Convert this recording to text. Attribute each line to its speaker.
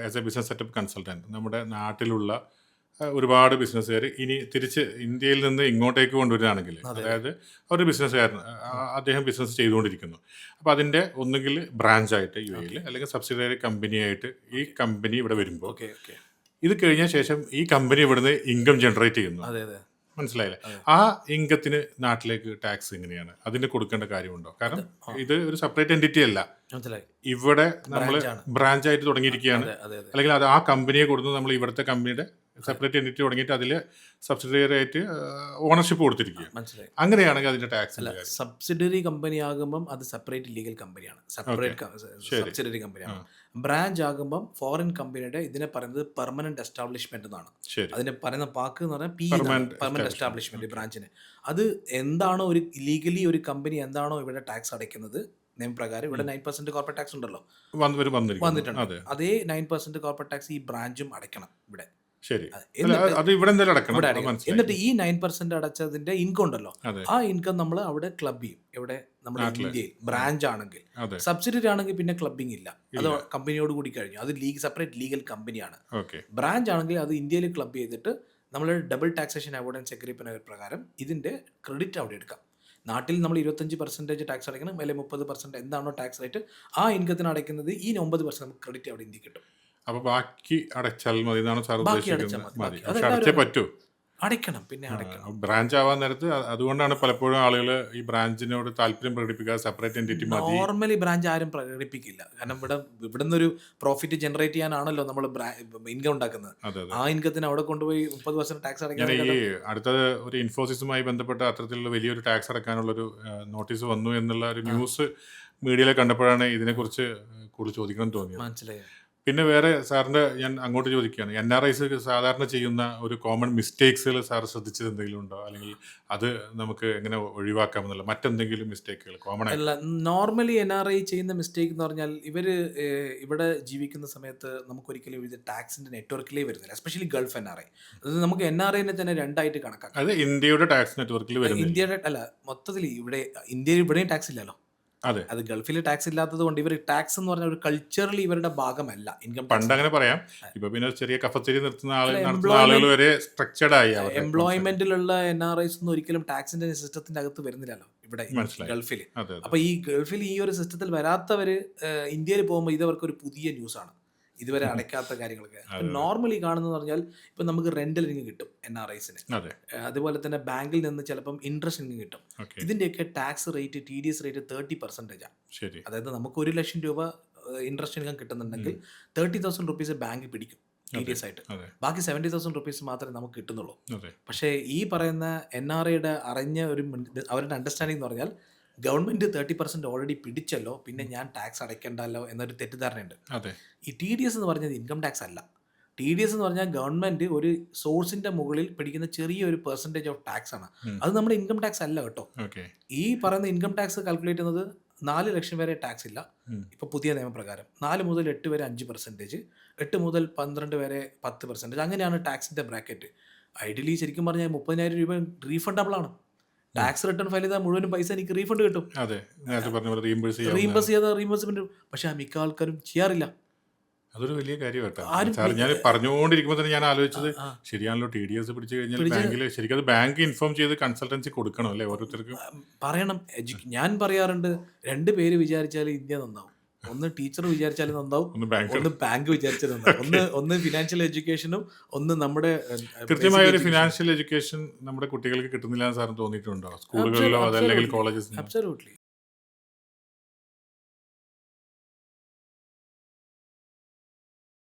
Speaker 1: As A business setup consultant നമ്മുടെ നാട്ടിലുള്ള ഒരുപാട് ബിസിനസ്സുകാർ ഇനി തിരിച്ച് ഇന്ത്യയിൽ നിന്ന് ഇങ്ങോട്ടേക്ക് കൊണ്ടുവരികയാണെങ്കിൽ,
Speaker 2: അതെ.
Speaker 1: അതായത് ഒരു ബിസിനസ്സുകാരൻ അദ്ദേഹം ബിസിനസ് ചെയ്തുകൊണ്ടിരിക്കുന്നു. അപ്പോൾ അതിൻ്റെ ഒന്നുകിൽ ബ്രാഞ്ചായിട്ട് യു എയിൽ അല്ലെങ്കിൽ സബ്സിഡിയറി കമ്പനിയായിട്ട് ഈ കമ്പനി ഇവിടെ വരുമ്പോൾ
Speaker 2: ഓക്കെ ഓക്കെ.
Speaker 1: ഇത് കഴിഞ്ഞ ശേഷം ഈ കമ്പനി ഇവിടുന്ന് ഇൻകം ജനറേറ്റ് ചെയ്യുന്നു.
Speaker 2: അതെ അതെ.
Speaker 1: മനസ്സിലായില്ലേ?
Speaker 2: അതെ.
Speaker 1: ആ ഇൻകത്തിന് നാട്ടിലേക്ക് ടാക്സ് എങ്ങനെയാണ്? അതിന് കൊടുക്കേണ്ട കാര്യമുണ്ടോ? കാരണം ഇത് ഒരു സെപ്പറേറ്റ് എൻറ്റിറ്റി അല്ല,
Speaker 2: മനസ്സിലായി.
Speaker 1: ഇവിടെ നമ്മൾ
Speaker 2: ബ്രാഞ്ചാണ്.
Speaker 1: ബ്രാഞ്ചായിട്ട് തുടങ്ങിയിരിക്കുകയാണ്.
Speaker 2: അതെ അതെ അതെ.
Speaker 1: അല്ലെങ്കിൽ അത് ആ കമ്പനിയെ കൊടുത്ത് നമ്മൾ ഇവിടുത്തെ കമ്പനിയുടെ സെപ്പറേറ്റ് എൻറ്റിറ്റി തുടങ്ങിയിട്ട് അതിൽ സബ്സിഡിയറി ആയിട്ട് ഓണർഷിപ്പ് കൊടുത്തിരിക്കുക.
Speaker 2: മനസ്സിലായി.
Speaker 1: അങ്ങനെയാണെങ്കിൽ അതിന്റെ ടാക്സ്
Speaker 2: അല്ല, സബ്സിഡറി കമ്പനി ആകുമ്പം അത് സെപ്പറേറ്റ് ലീഗൽ കമ്പനിയാണ്, സെപ്പറേറ്റ് സബ്സിഡറി കമ്പനിയാണ്. ബ്രാഞ്ച് ആകുമ്പം ഫോറിൻ കമ്പനിയുടെ ഇതിനെ പറയുന്നത് പെർമനന്റ് എസ്റ്റാബ്ലിഷ്മെന്റ് എന്നാണ്.
Speaker 1: ശരി.
Speaker 2: അതിനെ പറയുന്ന വാക്ക് എന്ന് പറഞ്ഞാൽ പെർമനന്റ്
Speaker 1: establishment.
Speaker 2: എസ്റ്റാബ്ലിഷ്മെന്റ് ബ്രാഞ്ചിന്. അത് എന്താണോ ഒരു ലീഗലി ഒരു കമ്പനി എന്താണോ ഇവിടെ ടാക്സ് അടയ്ക്കുന്നത് നിയമപ്രകാരം, ഇവിടെ 9% കോർപ്പറേറ്റ് ടാക്സ് ഉണ്ടല്ലോ, വന്നിട്ടുണ്ട്. അതേ 9% കോർപ്പറേറ്റ് ടാക്സ് ഈ ബ്രാഞ്ചും അടയ്ക്കണം ഇവിടെ.
Speaker 1: ശരി.
Speaker 2: എന്നിട്ട്
Speaker 1: അത് ഇവിടെ എന്തായാലും അടക്കണം.
Speaker 2: ഇവിടെ
Speaker 1: അത്
Speaker 2: അടയ്ക്കണം.
Speaker 1: മനസ്സിലായി.
Speaker 2: എന്നിട്ട് ഈ 9% അടച്ചതിന്റെ ഇൻകം ഉണ്ടല്ലോ,
Speaker 1: അതെ.
Speaker 2: ആ ഇൻകം നമ്മൾ അവിടെ ക്ലബ് ചെയ്യും. ഇവിടെ നമ്മുടെ
Speaker 1: നാട്ടില്.
Speaker 2: ഇന്ത്യയിൽ ബ്രാഞ്ച് ആണെങ്കിൽ.
Speaker 1: അതെ.
Speaker 2: സബ്സിഡറി ആണെങ്കിൽ പിന്നെ ക്ലബിംഗ് ഇല്ല, അത് കമ്പനിയോട് കൂടി കഴിഞ്ഞു, അത് സെപ്പറേറ്റ് ലീഗൽ കമ്പനിയാണ്.
Speaker 1: ഓക്കെ.
Speaker 2: ബ്രാഞ്ച് ആണെങ്കിൽ അത് ഇന്ത്യയിൽ ക്ലബ് ചെയ്തിട്ട് നമ്മൾ ഡബിൾ ടാക്സേഷൻ അവോയ്ഡൻസ് എഗ്രിമെന്റ് പ്രകാരം ഇതിന്റെ ക്രെഡിറ്റ് അവിടെ എടുക്കാം. നാട്ടിൽ നമ്മൾ 25% ടാക്സ് അടയ്ക്കണം, അല്ലെങ്കിൽ 30% എന്താണോ ടാക്സ് റേറ്റ്, ആ ഇൻകത്തിന് അടയ്ക്കുന്നത് ഈ 9% നമുക്ക് ക്രെഡിറ്റ് അവിടെ ഇന്ത്യ കിട്ടും.
Speaker 1: അപ്പൊ ബാക്കി അടച്ചാൽ മതി എന്നാണ് സാർ
Speaker 2: ബാക്കി അടച്ചാൽ
Speaker 1: ഉദ്ദേശിക്കുന്നത്?
Speaker 2: മതി.
Speaker 1: മതി. പക്ഷെ അടച്ചേ പറ്റൂ.
Speaker 2: അടയ്ക്കണം, പിന്നെ അടയ്ക്കണം.
Speaker 1: ബ്രാഞ്ച് ആവാൻ നേരത്ത് അതുകൊണ്ടാണ് പലപ്പോഴും ആളുകൾ ഈ ബ്രാഞ്ചിനോട് താല്പര്യം പ്രകടിപ്പിക്കാതെ സെപ്പറേറ്റ് എൻറ്റിറ്റി മതി.
Speaker 2: നോർമലി ബ്രാഞ്ച് ആരും പ്രകടിപ്പിക്കില്ല, കാരണം ഇവിടുന്ന് ഒരു പ്രോഫിറ്റ് ജനറേറ്റ് ചെയ്യാനാണല്ലോ നമ്മൾ ഇൻകം ഉണ്ടാക്കുന്നത്.
Speaker 1: അതെ അതെ.
Speaker 2: ആ ഇൻകത്തിന് അവിടെ കൊണ്ടുപോയി 30% ടാക്സ്
Speaker 1: ഞാൻ
Speaker 2: അടയ്ക്കാൻ
Speaker 1: ഈ അടുത്തത് ഒരു ഇൻഫോസിസുമായി ബന്ധപ്പെട്ട അത്തരത്തിലുള്ള വലിയൊരു ടാക്സ് അടക്കാനുള്ളൊരു നോട്ടീസ് വന്നു എന്നുള്ള ഒരു ന്യൂസ് മീഡിയയിൽ കണ്ടപ്പോഴാണ് ഇതിനെക്കുറിച്ച് കൂടുതൽ ചോദിക്കണം തോന്നിയത്.
Speaker 2: മനസ്സിലായോ?
Speaker 1: പിന്നെ വേറെ സാറിൻ്റെ ഞാൻ അങ്ങോട്ട് ചോദിക്കുകയാണ്, NRIs സാധാരണ ചെയ്യുന്ന ഒരു കോമൺ മിസ്റ്റേക്സുകൾ സാർ ശ്രദ്ധിച്ചത് എന്തെങ്കിലും ഉണ്ടോ? അല്ലെങ്കിൽ അത് നമുക്ക് എങ്ങനെ ഒഴിവാക്കാമെന്നുള്ള മറ്റെന്തെങ്കിലും മിസ്റ്റേക്കുകൾ കോമൺ ആയി?
Speaker 2: അല്ല, നോർമലി NRI ചെയ്യുന്ന മിസ്റ്റേക്ക് എന്ന് പറഞ്ഞാൽ ഇവിടെ ജീവിക്കുന്ന സമയത്ത് നമുക്കൊരിക്കലും ഇത് ടാക്സിന്റെ നെറ്റ്വർക്കിലേ വരുന്നില്ല, എസ്പെഷ്യലി ഗൾഫ് NRI. അത് നമുക്ക് NRIനെ തന്നെ രണ്ടായിട്ട് കണക്കാക്കാം.
Speaker 1: അത് ഇന്ത്യയുടെ ടാക്സ് നെറ്റ്വർക്കിൽ വരുന്നില്ല.
Speaker 2: ഇന്ത്യയുടെ അല്ല, മൊത്തത്തിൽ ഇന്ത്യയിൽ ഇവിടെയും ടാക്സ് ഇല്ലല്ലോ.
Speaker 1: അതെ.
Speaker 2: അത് ഗൾഫിൽ ടാക്സ് ഇല്ലാത്തത് കൊണ്ട് ഇവർ ടാക്സ് എന്ന് പറഞ്ഞ ഒരു കൾച്ചറലി ഇവരുടെ ഭാഗമല്ല ഇൻകം
Speaker 1: പണ്ട് അങ്ങനെ പറയാം. ഇപ്പൊ പിന്നെ ചെറിയ കഫച്ചേരി നടത്തുന്ന ആളുകൾ വരെ സ്ട്രക്ചർഡ് ആയി.
Speaker 2: എംപ്ലോയ്മെന്റിലുള്ള NRIs ഒന്നും ഒരിക്കലും ടാക്സിന്റെ സിസ്റ്റത്തിന്റെ അകത്ത് വരുന്നില്ലല്ലോ ഇവിടെ ഗൾഫിൽ. അപ്പൊ ഈ ഗൾഫിൽ ഈ ഒരു സിസ്റ്റത്തിൽ വരാത്തവര് ഇന്ത്യയിൽ പോകുമ്പോൾ ഇതവർക്ക് ഒരു പുതിയ ന്യൂസാണ്, ഇതുവരെ അടയ്ക്കാത്ത കാര്യങ്ങളൊക്കെ. നോർമലി കാണുന്നത് പറഞ്ഞാൽ ഇപ്പൊ നമുക്ക് റെന്റൽ ഇൻകം കിട്ടും NRIസിന്, അതുപോലെ തന്നെ ബാങ്കിൽ നിന്ന് ചിലപ്പം ഇൻട്രസ്റ്റ് ഇൻകം കിട്ടും. ഇതിന്റെയൊക്കെ ടാക്സ് റേറ്റ് TDS റേറ്റ് 30% ആണ്. അതായത് നമുക്ക് 1 ലക്ഷം രൂപ ഇൻട്രസ്റ്റ് ഇൻകം കിട്ടുന്നുണ്ടെങ്കിൽ 30,000 റുപ്പീസ് ബാങ്ക് പിടിക്കും TDS ആയിട്ട്. ബാക്കി 70,000 റുപ്പീസ് മാത്രമേ നമുക്ക് കിട്ടുന്നുള്ളൂ. പക്ഷേ ഈ പറയുന്ന NRIയുടെ അവരുടെ അണ്ടർസ്റ്റാൻഡിംഗ് എന്ന് പറഞ്ഞാൽ ഗവൺമെന്റ് 30% ഓൾറെഡി പിടിച്ചല്ലോ, പിന്നെ ഞാൻ ടാക്സ് അടയ്ക്കണ്ടല്ലോ എന്നൊരു തെറ്റിദ്ധാരണയുണ്ട്. ഈ TDS എന്ന് പറഞ്ഞത് ഇൻകം ടാക്സ് അല്ല. TDS എന്ന് പറഞ്ഞാൽ ഗവൺമെന്റ് ഒരു സോഴ്സിന്റെ മുകളിൽ പിടിക്കുന്ന ചെറിയൊരു പെർസെൻറ്റേജ് ഓഫ് ടാക്സ് ആണ്. അത് നമ്മുടെ ഇൻകം ടാക്സ് അല്ല കേട്ടോ. ഈ പറയുന്ന ഇൻകം ടാക്സ് കാൽക്കുലേറ്റ് ചെയ്യുന്നത് 4 ലക്ഷം വരെ ടാക്സ് ഇല്ല ഇപ്പൊ പുതിയ നിയമപ്രകാരം. 4 മുതൽ 8 വരെ 5%, 8 മുതൽ 12 വരെ 10%, അങ്ങനെയാണ് ടാക്സിന്റെ ബ്രാക്കറ്റ്. ഐഡിയലി ശരിക്കും പറഞ്ഞാൽ 30,000 രൂപ റീഫണ്ടബിൾ ആണ്. ടാക്സ് റിട്ടേൺ ഫയൽ ചെയ്താൽ മുഴുവൻ പൈസ എനിക്ക് റീഫണ്ട് കിട്ടും, റീഇംബേഴ്സ്മെന്റ്. പക്ഷെ മിക്ക ആൾക്കാരും ചെയ്യാറില്ല.
Speaker 1: അതൊരു വലിയ കാര്യമായിട്ടാണ് ഞാൻ പറഞ്ഞുകൊണ്ടിരിക്കുമ്പോൾ തന്നെ ഞാൻ ആലോചിച്ചത്, ശരിയാണല്ലോ TDS പിടിച്ചു കഴിഞ്ഞാൽ ബാങ്കിൽ ശരിക്കും അത് ബാങ്ക് ഇൻഫോം ചെയ്ത് കൺസൾട്ടൻസി കൊടുക്കണം അല്ലേ ഓരോരുത്തർക്കും?
Speaker 2: പറയണം. ഞാൻ പറയാറുണ്ട്, 2 പേര് വിചാരിച്ചാൽ ഇന്ത്യ നന്നാവും. ഒന്ന് ടീച്ചർ വിചാരിച്ചാലും നന്നാവും, ഒന്ന് ബാങ്ക് വിചാരിച്ചാലും നന്നാവും. ഒന്ന് ഫിനാൻഷ്യൽ എഡ്യൂക്കേഷനും, ഒന്ന് നമ്മുടെ
Speaker 1: കൃത്യമായ ഒരു ഫിനാൻഷ്യൽ എഡ്യൂക്കേഷൻ നമ്മുടെ കുട്ടികൾക്ക് കിട്ടുന്നില്ല എന്ന് സാറിന് തോന്നിയിട്ടുണ്ടോ സ്കൂളുകളിലോ അതല്ലെങ്കിൽ കോളേജസിലോ?
Speaker 2: അബ്സല്യൂട്ട്ലി.